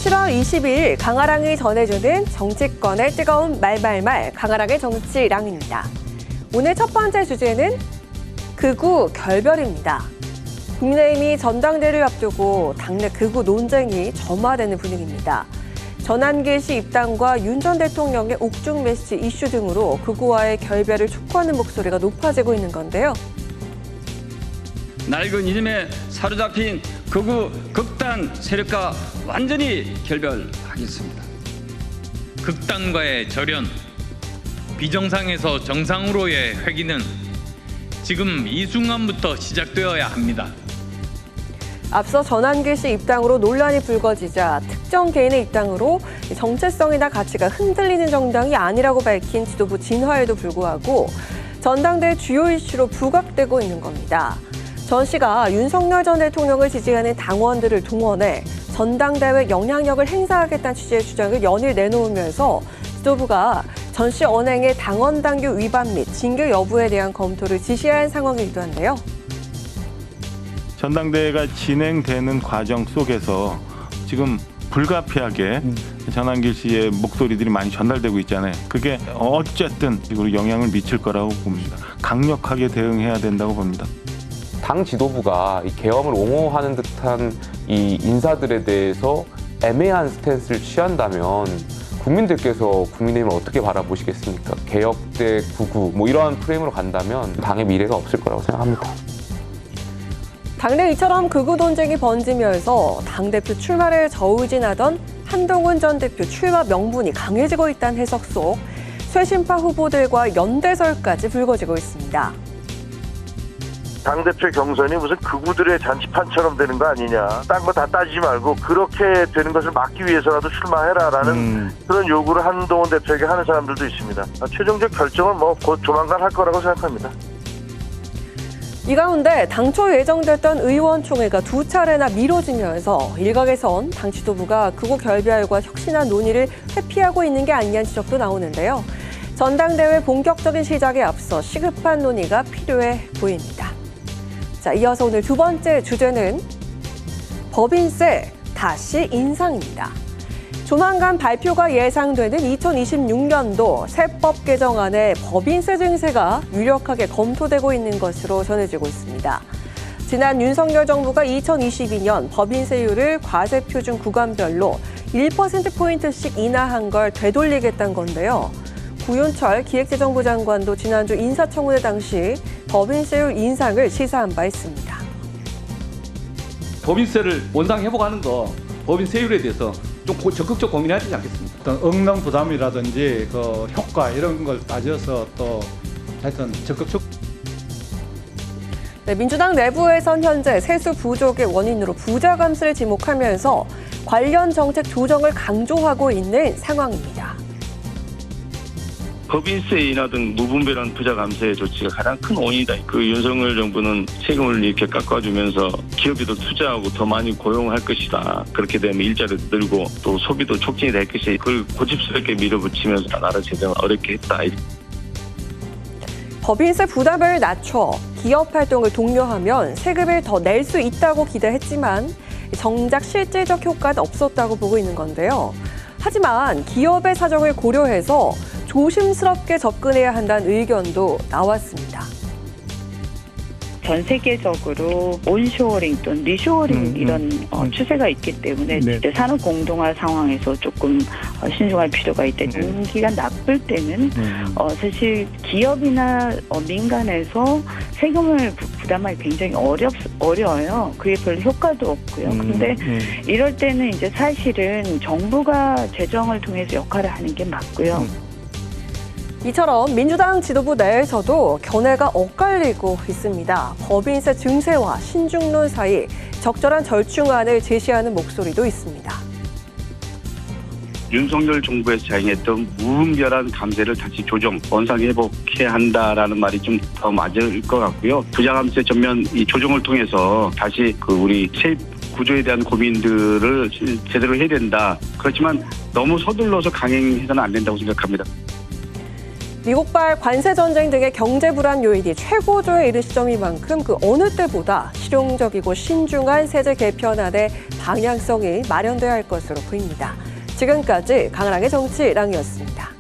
7월 22일 강아랑이 전해주는 정치권의 뜨거운 말말말 강아랑의 정치랑입니다. 오늘 첫 번째 주제는 극우 결별입니다. 국민의힘이 전당대회를 앞두고 당내 극우 논쟁이 점화되는 분위기입니다. 전환길 씨 입당과 윤 전 대통령의 옥중 메시지 이슈 등으로 극우와의 결별을 촉구하는 목소리가 높아지고 있는 건데요. 낡은 이념에 사로잡힌 극우 극단 세력과 완전히 결별하겠습니다. 극단과의 절연, 비정상에서 정상으로의 회귀는 지금 이 순간부터 시작되어야 합니다. 앞서 전환길 씨 입당으로 논란이 불거지자 특정 개인의 입당으로 정체성이나 가치가 흔들리는 정당이 아니라고 밝힌 지도부 진화에도 불구하고 전당대회 주요 이슈로 부각되고 있는 겁니다. 전 씨가 윤석열 전 대통령을 지지하는 당원들을 동원해 전당대회 영향력을 행사하겠다는 취지의 주장을 연일 내놓으면서 지도부가 전 씨 언행의 당원 당규 위반 및 징계 여부에 대한 검토를 지시한 상황이기도 한데요. 전당대회가 진행되는 과정 속에서 지금 불가피하게 전환길 씨의 목소리들이 많이 전달되고 있잖아요. 그게 어쨌든 이거로 영향을 미칠 거라고 봅니다. 강력하게 대응해야 된다고 봅니다. 당 지도부가 이 계엄을 옹호하는 듯한 이 인사들에 대해서 애매한 스탠스를 취한다면 국민들께서 국민의힘을 어떻게 바라보시겠습니까? 개혁 대 극우 뭐 이러한 프레임으로 간다면 당의 미래가 없을 거라고 생각합니다. 당내 이처럼 극우 논쟁이 번지면서 당대표 출마를 저울진하던 한동훈 전 대표 출마 명분이 강해지고 있다는 해석 속 쇄신파 후보들과 연대설까지 불거지고 있습니다. 당대표 경선이 무슨 극우들의 잔치판처럼 되는 거 아니냐. 딴 거 다 따지지 말고 그렇게 되는 것을 막기 위해서라도 출마해라라는 그런 요구를 한동훈 대표에게 하는 사람들도 있습니다. 최종적 결정은 곧 조만간 할 거라고 생각합니다. 이 가운데 당초 예정됐던 의원총회가 두 차례나 미뤄지면서 일각에선 당 지도부가 극우 결별과 혁신안 논의를 회피하고 있는 게 아니냐는 지적도 나오는데요. 전당대회 본격적인 시작에 앞서 시급한 논의가 필요해 보입니다. 자, 이어서 오늘 두 번째 주제는 법인세 다시 인상입니다. 조만간 발표가 예상되는 2026년도 세법 개정안에 법인세 증세가 유력하게 검토되고 있는 것으로 전해지고 있습니다. 지난 윤석열 정부가 2022년 법인세율을 과세표준 구간별로 1%포인트씩 인하한 걸 되돌리겠다는 건데요. 구윤철 기획재정부 장관도 지난주 인사청문회 당시 법인세율 인상을 시사한 바 있습니다. 법인세를 원상 회복하는 거, 법인세율에 대해서 좀 적극적 고민해야 되지 않겠습니까? 어떤 응당 부담이라든지 그 효과 이런 걸 따져서 또 하여튼 적극적. 네, 민주당 내부에선 현재 세수 부족의 원인으로 부자 감세를 지목하면서 관련 정책 조정을 강조하고 있는 상황입니다. 법인세 인하 등 무분별한 부자 감세 조치가 가장 큰 원인이다. 그 윤석열 정부는 세금을 이렇게 깎아주면서 기업에도 투자하고 더 많이 고용할 것이다. 그렇게 되면 일자리도 늘고 또 소비도 촉진이 될 것이 그걸 고집스럽게 밀어붙이면서 나라 재정을 어렵게 했다. 법인세 부담을 낮춰 기업 활동을 독려하면 세금을 더 낼 수 있다고 기대했지만 정작 실질적 효과는 없었다고 보고 있는 건데요. 하지만 기업의 사정을 고려해서 조심스럽게 접근해야 한다는 의견도 나왔습니다. 전 세계적으로 온쇼어링 또는 리쇼어링 이런 추세가 있기 때문에 이제 산업 공동화 상황에서 조금 신중할 필요가 있다. 경기가 나쁠 때는 사실 기업이나 민간에서 세금을 부담하기 굉장히 어려워요. 그게 별 효과도 없고요. 그런데 이럴 때는 이제 사실은 정부가 재정을 통해서 역할을 하는 게 맞고요. 이처럼 민주당 지도부 내에서도 견해가 엇갈리고 있습니다. 법인세 증세와 신중론 사이 적절한 절충안을 제시하는 목소리도 있습니다. 윤석열 정부에서 자행했던 무분별한 감세를 다시 조정, 원상 회복해야 한다라는 말이 좀 더 맞을 것 같고요. 부자 감세 전면 이 조정을 통해서 다시 우리 세입 구조에 대한 고민들을 제대로 해야 된다. 그렇지만 너무 서둘러서 강행해서는 안 된다고 생각합니다. 미국발 관세 전쟁 등의 경제 불안 요인이 최고조에 이른 시점인 만큼 그 어느 때보다 실용적이고 신중한 세제 개편안의 방향성이 마련돼야 할 것으로 보입니다. 지금까지 강은하의 정치랑이었습니다.